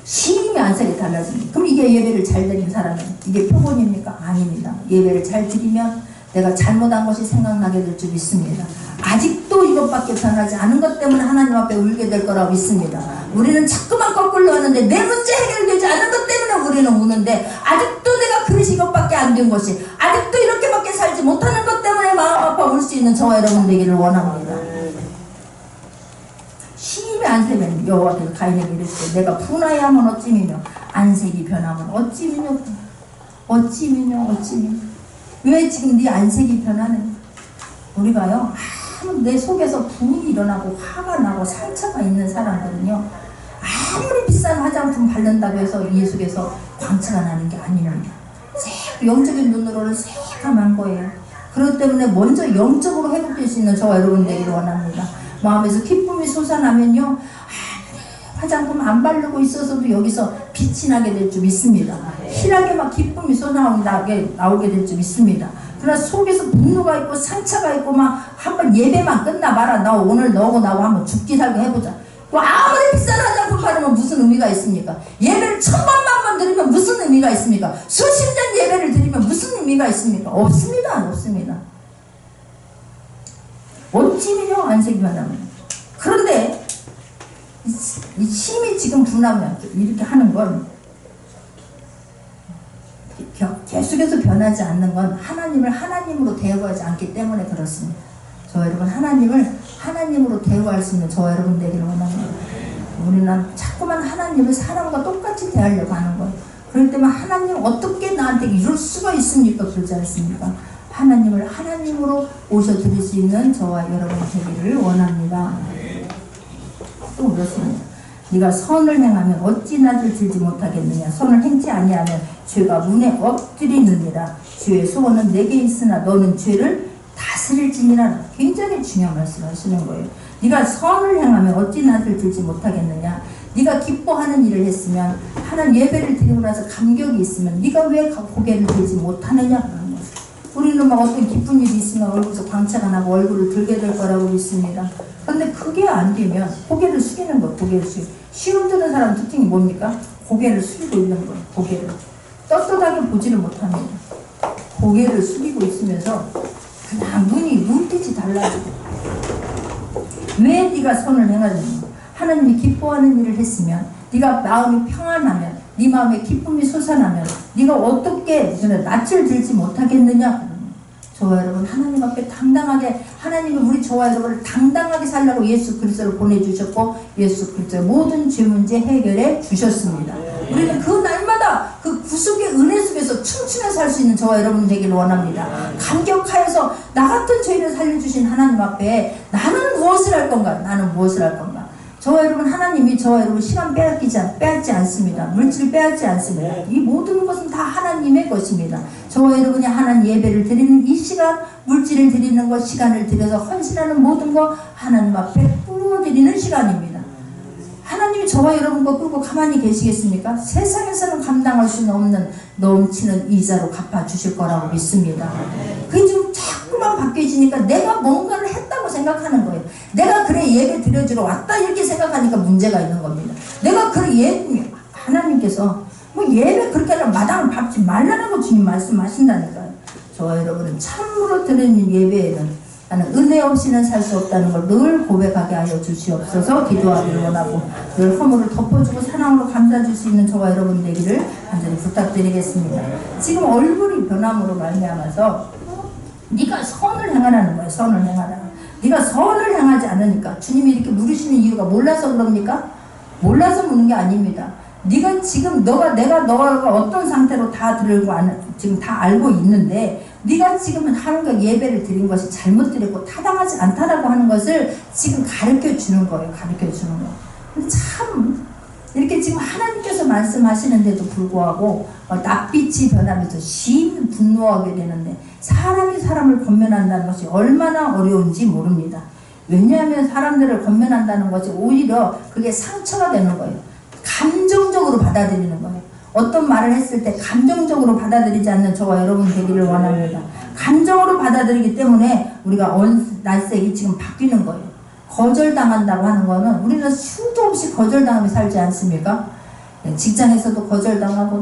심히 안색이 달라집니다. 그럼 이게 예배를 잘 드리는 사람은 이게 표본입니까? 아닙니다. 예배를 잘 드리면 내가 잘못한 것이 생각나게 될 줄 믿습니다. 아직도 이것밖에 변하지 않은 것 때문에 하나님 앞에 울게 될 거라고 믿습니다. 우리는 자꾸만 거꾸로 하는데 내 문제 해결되지 않은 것 때문에 우리는 우는데 아직도 내가 그릇이 이것밖에 안 된 것이 아직도 이렇게밖에 살지 못하는 것 때문에 마음 아파 울 수 있는 저와 여러분 되기를 원합니다. 심히 안색은 여호와께서 가인에게 이르시되 내가 분하여 하면 어찌미뇨 안색이 변하면 어찌미뇨 왜 지금 네 안색이 변하는 우리가요 내 속에서 분이 일어나고 화가 나고 상처가 있는 사람들은요 아무리 비싼 화장품 바른다고 해서 이 속에서 광채가 나는 게 아닙니다. 영적인 눈으로는 새까만 거예요. 그렇기 때문에 먼저 영적으로 회복될 수 있는 저와 여러분 되기를 원합니다. 마음에서 기쁨이 솟아나면요 화장품 안 바르고 있어서도 여기서 빛이 나게 될 줄 믿습니다. 희락에 막 기쁨이 쏟아나오게 될 줄 믿습니다. 그러나 속에서 분노가 있고 상처가 있고 막 한번 예배만 끝나 마라 나 오늘 너하고 나하고 한번 죽기 살기 해보자. 아무리 비싼 화장품 바르면 무슨 의미가 있습니까? 예배를 1000번만 드리면 무슨 의미가 있습니까? 수십 년 예배를 드리면 무슨 의미가 있습니까? 없습니다. 어찌미뇨 안색이 변하면. 그런데 이 심이 지금 분하면 이렇게 하는 건 계속해서 변하지 않는 건 하나님을 하나님으로 대우하지 않기 때문에 그렇습니다. 저와 여러분 하나님을 하나님으로 대우할 수 있는 저와 여러분 되기를 원합니다. 우리는 자꾸만 하나님을 사람과 똑같이 대하려고 하는 거예요. 그럴 때만 하나님 어떻게 나한테 이럴 수가 있습니까? 그러지 않습니까? 하나님을 하나님으로 오셔드릴 수 있는 저와 여러분 되기를 원합니다. 또 그렇습니다. 네가 선을 행하면 어찌 나를 들지 못하겠느냐. 선을 행치 아니하면 죄가 문에 엎드리느니라. 주의 소원은 내게 있으나 너는 죄를 다스릴지니라. 굉장히 중요한 말씀을 하시는 거예요. 네가 선을 행하면 어찌 나를 들지 못하겠느냐. 네가 기뻐하는 일을 했으면 하나님 예배를 드리고 나서 감격이 있으면 네가 왜 고개를 들지 못하느냐. 우리는 막 어떤 기쁜 일이 있으면 얼굴에서 광채가 나고 얼굴을 들게 될 거라고 믿습니다. 그런데 그게 안 되면 고개를 숙이는 거, 고개를 숙이는 시험 드는 사람 특징이 뭡니까? 고개를 숙이고 있는 거예요. 고개를 떳떳하게 보지를 못합니다. 고개를 숙이고 있으면서 그냥 눈빛이 달라지고 왜 네가 선을 행하느냐. 하나님이 기뻐하는 일을 했으면 네가 마음이 평안하면 네 마음에 기쁨이 솟아나면 네가 어떻게 낯을 들지 못하겠느냐. 저와 여러분 하나님 앞에 당당하게 하나님은 우리 저와 여러분을 당당하게 살라고 예수 그리스도를 보내주셨고 예수 그리스도의 모든 죄 문제 해결해 주셨습니다. 우리는 그 날마다 그 구속의 은혜 속에서 춤추며 살 수 있는 저와 여러분 되기를 원합니다. 감격하여서 나 같은 죄를 살려주신 하나님 앞에 나는 무엇을 할 건가. 저와 여러분 하나님이 저와 여러분 시간 빼앗지 않습니다. 물질 빼앗지 않습니다. 이 모든 것은 다 하나님의 것입니다. 저와 여러분이 하나님 예배를 드리는 이 시간, 물질을 드리는 것, 시간을 들여서 헌신하는 모든 것 하나님 앞에 뿌려드리는 시간입니다. 하나님이 저와 여러분 거 끌고 가만히 계시겠습니까? 세상에서는 감당할 수는 없는 넘치는 이자로 갚아주실 거라고 믿습니다. 그게 좀 자꾸만 바뀌어지니까 내가 뭔가를 했다고 생각하는 거예요. 내가 그래 예배 드려주러 왔다 이렇게 생각하니까 문제가 있는 겁니다. 내가 그래 하나님께서 뭐 예배 그렇게 하면 마당을 밟지 말라고 주님 말씀하신다니까요. 저와 여러분은 참으로 드리는 예배에는 나는 은혜 없이는 살 수 없다는 걸 늘 고백하게 하여 주시옵소서. 기도하기를 원하고 늘 허물을 덮어주고 사랑으로 감싸줄 수 있는 저와 여러분 되기를 간절히 부탁드리겠습니다. 지금 얼굴이 변함으로 말미암아서 네가 선을 행하라는 거예요. 선을 행하라. 네가 선을 행하지 않으니까 주님이 이렇게 물으시는 이유가 몰라서 그럽니까? 몰라서 묻는 게 아닙니다. 네가 지금 너가 어떤 상태로 다 들고 지금 다 알고 있는데 네가 지금 하나님과 예배를 드린 것이 잘못 드렸고 타당하지 않다라고 하는 것을 지금 가르쳐 주는 거예요. 가르쳐 주는 거. 근데 참 이렇게 지금 하나님께서 말씀하시는데도 불구하고 낯빛이 변하면서 심히 분노하게 되는데 사람이 사람을 권면한다는 것이 얼마나 어려운지 모릅니다. 왜냐하면 사람들을 권면한다는 것이 오히려 그게 상처가 되는 거예요. 감정적으로 받아들이는 거예요. 어떤 말을 했을 때 감정적으로 받아들이지 않는 저와 여러분 되기를 원합니다. 감정으로 받아들이기 때문에 우리가 날색이 지금 바뀌는 거예요. 거절당한다고 하는 거는 우리는 수도 없이 거절당하며 살지 않습니까? 직장에서도 거절당하고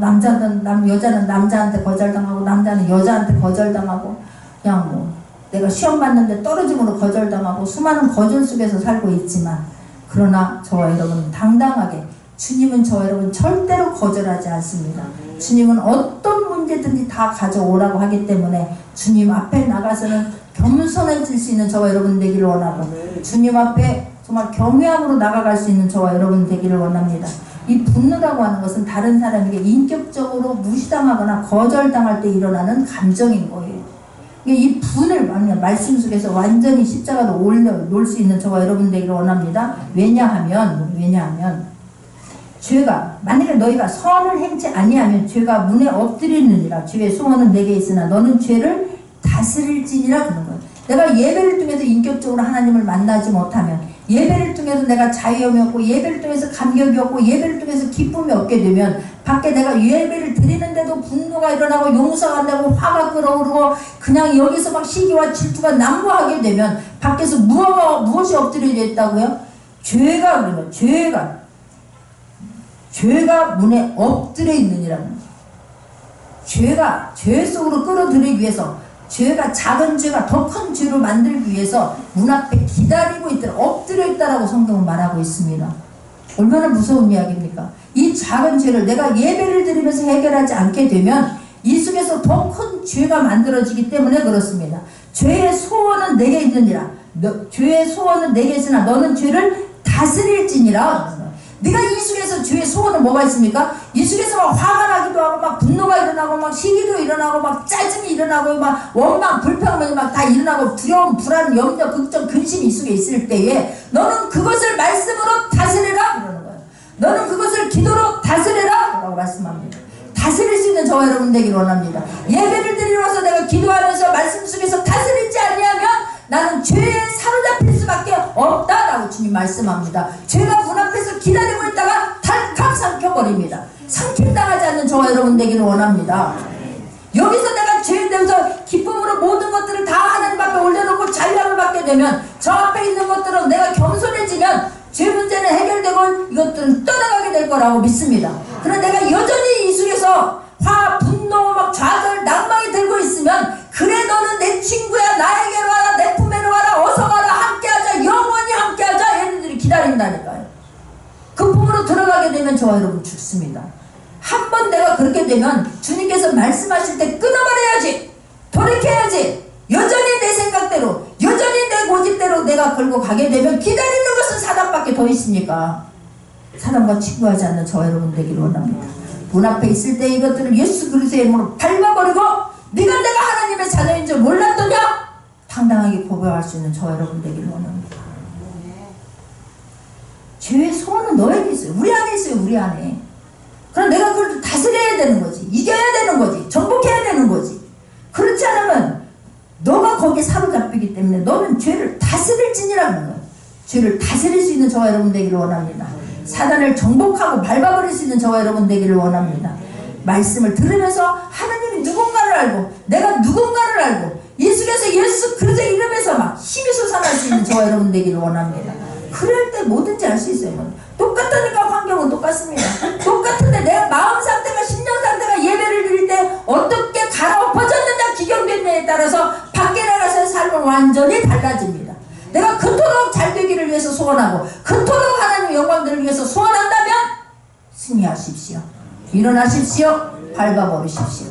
여자는 남자한테 거절당하고 남자는 여자한테 거절당하고 그냥 뭐 내가 시험 봤는데 떨어짐으로 거절당하고 수많은 거절 속에서 살고 있지만 그러나 저와 여러분 당당하게 주님은 저와 여러분 절대로 거절하지 않습니다. 주님은 어떤 문제든지 다 가져오라고 하기 때문에 주님 앞에 나가서는 겸손해질 수 있는 저와 여러분 되기를 원하고 주님 앞에 정말 경외함으로 나아갈 수 있는 저와 여러분 되기를 원합니다. 이 분노라고 하는 것은 다른 사람에게 인격적으로 무시당하거나 거절당할 때 일어나는 감정인 거예요. 이 분을 말씀 속에서 완전히 십자가로 놓을 수 있는 저와 여러분 되기를 원합니다. 왜냐하면 죄가 만약에 너희가 선을 행치 아니하면 죄가 문에 엎드리느니라. 주의 소원은 내게 있으나 너는 죄를 다스릴지니라 그런 거예요. 내가 예배를 통해서 인격적으로 하나님을 만나지 못하면 예배를 통해서 내가 자유함이 없고 예배를 통해서 감격이 없고 예배를 통해서 기쁨이 없게 되면 밖에 내가 예배를 드리는데도 분노가 일어나고 용서가 안 되고 화가 끓어오르고 그냥 여기서 막 시기와 질투가 난무하게 되면 밖에서 무엇이 엎드려져 있다고요? 죄가 그러면 죄가 문에 엎드려 있느니라는 거예요. 죄가 죄 속으로 끌어들이기 위해서 죄가 작은 죄가 더 큰 죄로 만들기 위해서 문 앞에 기다리고 있더라. 엎드려 있다라고 성경은 말하고 있습니다. 얼마나 무서운 이야기입니까? 이 작은 죄를 내가 예배를 드리면서 해결하지 않게 되면 이 속에서 더 큰 죄가 만들어지기 때문에 그렇습니다. 죄의 소원은 내게 있느니라. 죄의 소원은 내게 있으나 너는 죄를 다스릴지니라. 네가 이 속에서 죄의 소원은 뭐가 있습니까? 이 속에서 막 화가 나기도 하고 막 분노가 일어나고 막 시기도 일어나고 막 짜증이 일어나고 막 원망 불평이 막 다 일어나고 두려움 불안 염려 걱정 근심이 이 속에 있을 때에 너는 그것을 말씀으로 다스리라 그러는 거예요. 너는 그것을 기도로 다스리라 라고 말씀합니다. 다스릴 수 있는 저와 여러분 되기를 원합니다. 예배를 드리러 와서 내가 기도하면서 말씀 속에서 다스리지 않냐면 나는 죄에 사로잡힐 수밖에 없다라고 주님 말씀합니다. 죄가 문 앞에서 기다리고 있다가 달칵 삼켜버립니다. 삼킴당하지 않는 저와 여러분 되기를 원합니다. 여기서 내가 죄에 대해서 기쁨으로 모든 것들을 다 하나님 앞에 올려놓고 자유함을 받게 되면 저 앞에 있는 것들은 내가 겸손해지면 죄 문제는 해결되고 이것들은 떠나가게 될 거라고 믿습니다. 그러나 내가 여전히 이 속에서 화, 분노, 막 좌절, 낭망이 들고 있으면 그래 너는 내 친구야 나에게로 와라 내 품에로 와라 어서 와라 함께하자 영원히 함께하자 얘네들이 기다린다니까요. 그 품으로 들어가게 되면 저와 여러분 죽습니다. 한 번 내가 그렇게 되면 주님께서 말씀하실 때 끊어버려야지 돌이켜야지 여전히 내 생각대로 여전히 내 고집대로 내가 걸고 가게 되면 기다리는 것은 사단밖에 더 있습니까? 사단과 친구하지 않는 저와 여러분 되기를 원합니다. 문 앞에 있을 때 이것들을 예수 그리스도의 이름으로 밟아버리고 네가 내가 하나님의 자녀인 줄 몰랐더냐? 당당하게 고백할 수 있는 저와 여러분 되기를 원합니다. 죄의 소원은 너에게 있어요. 우리 안에 있어요. 우리 안에. 그럼 내가 그걸 다스려야 되는 거지. 이겨야 되는 거지. 정복해야 되는 거지. 그렇지 않으면 너가 거기에 사로잡히기 때문에 너는 죄를 다스릴지니라는 거예요. 죄를 다스릴 수 있는 저와 여러분 되기를 원합니다. 사단을 정복하고 밟아버릴 수 있는 저와 여러분 되기를 원합니다. 말씀을 들으면서 하나님이 누군가를 알고 내가 누군가를 알고 이 속에서 예수 그리스도 이름에서 막 힘이 솟아날 수 있는 저와 여러분 되기를 원합니다. 그럴 때 뭐든지 할 수 있어요. 똑같다니까 환경은 똑같습니다. 똑같은데 내가 마음 상태가 심령 상태가 예배를 드릴 때 어떻게 갈아엎어졌느냐 기경됐느냐에 따라서 밖에 나가서 삶을 삶은 완전히 달라집니다. 내가 그토록 잘 되기를 위해서 소원하고 그토록 하나님의 영광들을 위해서 소원한다면 승리하십시오. 일어나십시오. 밟아버리십시오.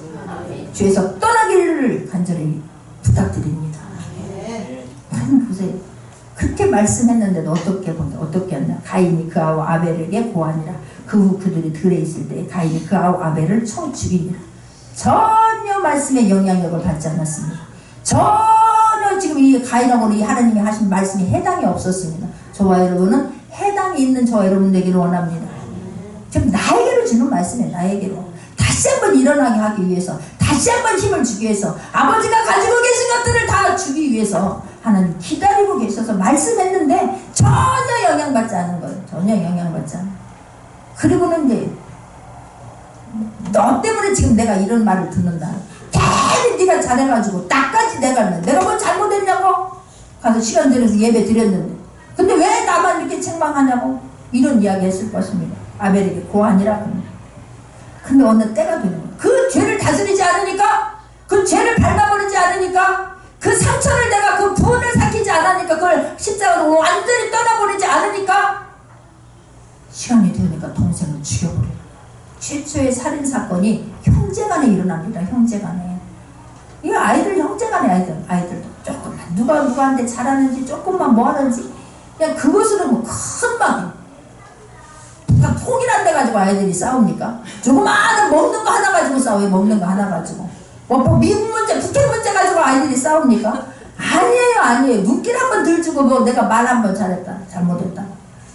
주에서 떠나기를 간절히 부탁드립니다. 보세요. 그렇게 말씀했는데도 어떻게 했나? 가인이 그 아우 아벨에게 고하니라. 그 후 그들이 들에 있을 때 가인이 그 아우 아벨을 쳐 죽이니라. 전혀 말씀의 영향력을 받지 않았습니다. 전혀 지금 이 가인하고는 이 하나님이 하신 말씀이 해당이 없었습니다. 저와 여러분은 해당이 있는 저와 여러분 되기를 원합니다. 지금 나에게로 주는 말씀이에요. 나에게로 다시 한번 일어나게 하기 위해서, 다시 한번 힘을 주기 위해서, 아버지가 가지고 계신 것들을 다 주기 위해서 하나님 기다리고 계셔서 말씀했는데 전혀 영향받지 않은 거예요. 전혀 영향받지 않아요. 그리고는 이제 너 때문에 지금 내가 이런 말을 듣는다. 괜히 네가 잘해가지고 나까지 내가 뭐 잘못했냐고 가서 시간 들여서 예배 드렸는데 근데 왜 나만 이렇게 책망하냐고 이런 이야기 했을 것입니다. 아벨에게 고하니라. 근데 어느 때가 되는 거예요. 그 죄를 다스리지 않으니까, 그 죄를 밟아버리지 않으니까, 그 상처를 내가 그 부분을 삭히지 않으니까, 그걸 십자가로 완전히 떠나버리지 않으니까 시간이 되니까 동생을 죽여버려요. 최초의 살인사건이 형제간에 일어납니다. 형제간에. 이 아이들 형제간에 아이들도 조금만 누구한테 잘하는지 조금만 뭐 하는지 그냥 그것으로 뭐 큰 막 통일한 데 가지고 아이들이 싸웁니까? 조그마한 먹는 거 하나 가지고 싸워요. 먹는 거 하나 가지고. 뭐 미국 문제, 북핵 문제 가지고 아이들이 싸웁니까? 아니에요. 눈길 한번 들주고 뭐 내가 말 한번 잘했다, 잘못했다.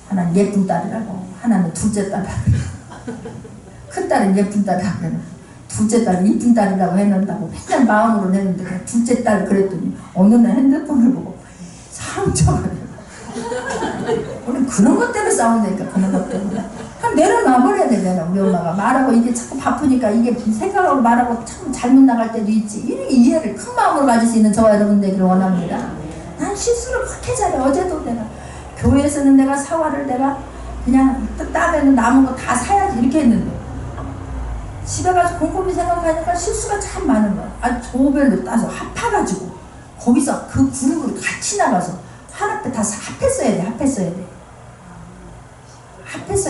하나는 예쁜 딸이라고, 하나는 둘째 딸이라고. 큰 딸은 예쁜 딸이라고 그러는, 둘째 딸은 이쁜 딸이라고 해놓는다고 맨날 마음으로 했는데 둘째 딸 그랬더니 어느 날 핸드폰을 보고 상처가 돼요. 우리 그런 것 때문에 싸운다니까. 그런 것 때문에 내려놔버려야 되잖아. 우리 엄마가 말하고 이게 자꾸 바쁘니까 이게 생각하고 말하고 참 잘못 나갈 때도 있지. 이렇게 이해를 큰 마음으로 가질 수 있는 저와 여러분 되기를 원합니다. 난 실수를 그렇게 잘해. 어제도 내가 교회에서는 내가 사과를 내가 그냥 땀에는 남은 거 다 사야지 이렇게 했는데 집에 가서 곰곰이 생각하니까 실수가 참 많은 거야. 조별로 따서 합해가지고 거기서 그 그룹으로 같이 나가서 하나ppe 다 합했어야 돼. 합했어야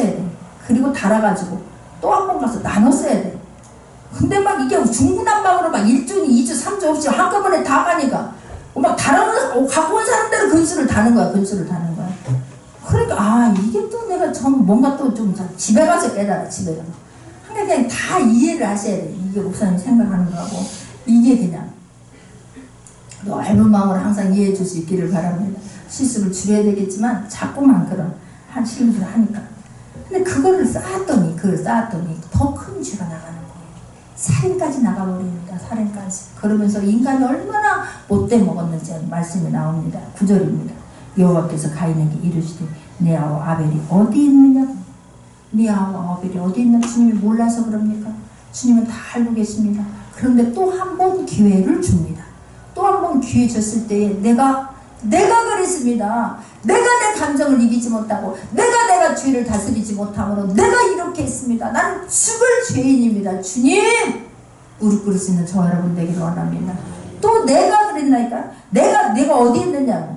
돼. 그리고 달아가지고 또 한 번 가서 나눴어야 돼. 근데 막 이게 중구난방으로 막 1주, 2주, 3주 없이 한꺼번에 다 가니까 막 달아오면서 갖고 온 사람대로 근수를 다는 거야. 그러니까 이게 또 내가 좀 뭔가 또 좀 집에 가서 깨달아. 집에 가서 그냥 다 이해를 하셔야 돼. 이게 목사님 생각하는 거하고 이게 그냥 넓은 마음으로 항상 이해해 줄 수 있기를 바랍니다. 실수를 줄여야 되겠지만 자꾸만 그런 실수를 하니까. 근데 그걸 쌓았더니 더 큰 죄가 나가는 거예요. 살인까지 나가버립니다. 살인까지. 그러면서 인간이 얼마나 못돼 먹었는지 말씀이 나옵니다. 9절입니다. 여호와께서 가인에게 이르시되 내 아우 아벨이 어디 있느냐? 네 아우 아벨이 어디 있느냐? 주님이 몰라서 그럽니까? 주님은 다 알고 계십니다. 그런데 또 한 번 기회를 줍니다. 또 한 번 기회 줬을 때에 내가 그랬습니다. 내가 내 감정을 이기지 못하고 내가 죄를 다스리지 못함으로 내가 이렇게 했습니다. 나는 죽을 죄인입니다. 주님! 무릎 꿇을 수 있는 저와 여러분 되기를 원합니다. 또 내가 그랬나니까? 내가 어디 있느냐?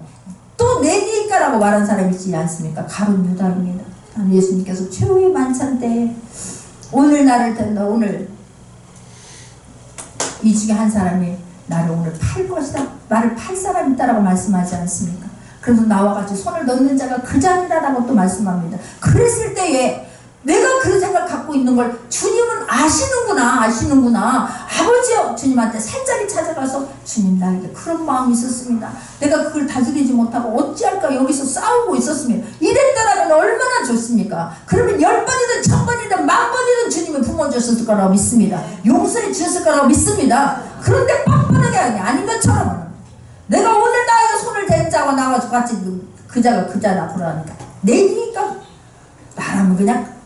또 내니까라고 말한 사람이 있지 않습니까? 가룟 유다입니다. 예수님께서 최후의 만찬 때에 오늘 나를 텐다. 오늘 이 중에 한 사람이 나를 오늘 팔 것이다. 나를 팔 사람이 있다라고 말씀하지 않습니까? 그래서 나와가지고 손을 넣는 자가 그 자리라라고 또 말씀합니다. 그랬을 때에 내가 그 생각 갖고 있는 걸 주님은 아시는구나. 아버지요. 주님한테 살짝이 찾아가서 주님 나에게 그런 마음이 있었습니다. 내가 그걸 다스리지 못하고 어찌할까 여기서 싸우고 있었습니다. 이랬더라면 얼마나 좋습니까? 그러면 10번이든 1000번이든 10,000번이든 주님은 품어주셨을 거라고 믿습니다. 용서해 주셨을 거라고 믿습니다. 그런데 뻔뻔하게 아닌 것처럼 내가 오늘 나에게 손을 댄 자가 나와서 같이 그 자나 그러니까 내니까 나라면 그냥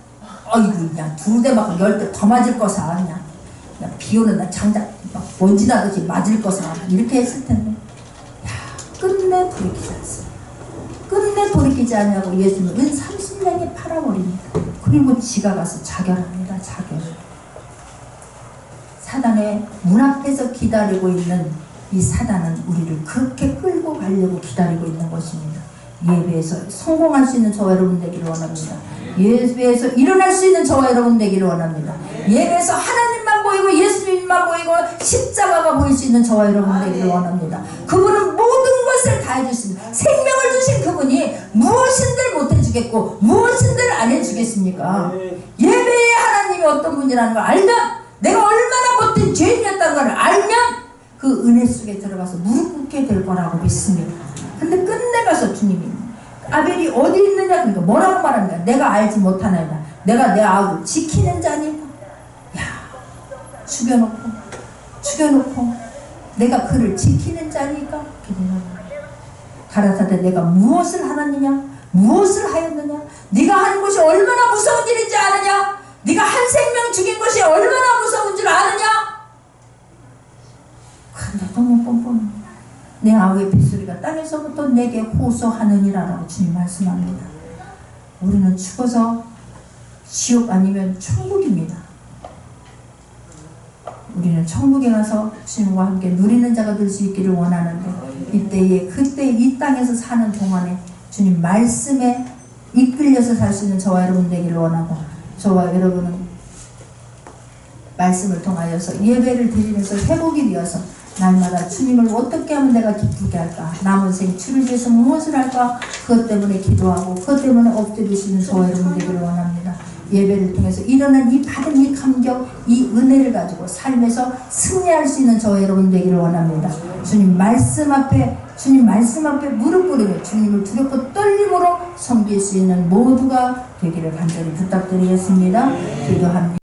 그냥 2대 맞고 10대 더 맞을 거사 그냥 비 오는 날 장작 막 먼지 나듯이 맞을 거사 이렇게 했을 텐데 끝내 돌이키지 않습니다. 끝내 돌이키지 않냐고 예수님은 30년이 팔아버립니다. 그리고 지가 가서 자결합니다. 사단의 문 앞에서 기다리고 있는 이 사단은 우리를 그렇게 끌고 가려고 기다리고 있는 것입니다. 예배에서 성공할 수 있는 저와 여러분 되기를 원합니다. 예배에서 일어날 수 있는 저와 여러분 되기를 원합니다. 예배에서 하나님만 보이고 예수님만 보이고 십자가가 보일 수 있는 저와 여러분 되기를 원합니다. 그분은 모든 것을 다 해주십니다. 생명을 주신 그분이 무엇인들 못해주겠고 무엇인들 안 해주겠습니까? 예배의 하나님이 어떤 분이라는 걸 알면, 내가 얼마나 못된 죄인이었다는 걸 알면 그 은혜 속에 들어가서 무릎 꿇게 될 거라고 믿습니다. 근데 끝내가서 주님이 아벨이 어디 있느냐, 그러니까 뭐라고 말합니까? 내가 알지 못하나이다. 내가 내 아우를 지키는 자니까. 야, 죽여놓고 내가 그를 지키는 자니까. 가라사대 내가 무엇을 하느냐, 무엇을 하였느냐, 네가 하는 것이 얼마나 무서운 일인지 아느냐, 네가 한 생명 죽인 것이 얼마나 무서운 줄 아느냐. 근데 너무 뻔뻔해. 내 아우의 빗소리가 땅에서부터 내게 호소하느니라라고 주님 말씀합니다. 우리는 죽어서 지옥 아니면 천국입니다. 우리는 천국에 가서 주님과 함께 누리는 자가 될 수 있기를 원하는데, 그때 이 땅에서 사는 동안에 주님 말씀에 이끌려서 살 수 있는 저와 여러분 되기를 원하고, 저와 여러분은 말씀을 통하여서 예배를 드리면서 회복이 되어서 날마다 주님을 어떻게 하면 내가 기쁘게 할까, 남은 생 주를 위해서 무엇을 할까, 그것 때문에 기도하고 그것 때문에 엎드리시는 저와 여러분 되기를 원합니다. 예배를 통해서 일어난 이 받은 이 감격, 이 은혜를 가지고 삶에서 승리할 수 있는 저와 여러분 되기를 원합니다. 주님 말씀 앞에 무릎 꿇으며 주님을 두렵고 떨림으로 섬길 수 있는 모두가 되기를 간절히 부탁드리겠습니다. 기도합니다.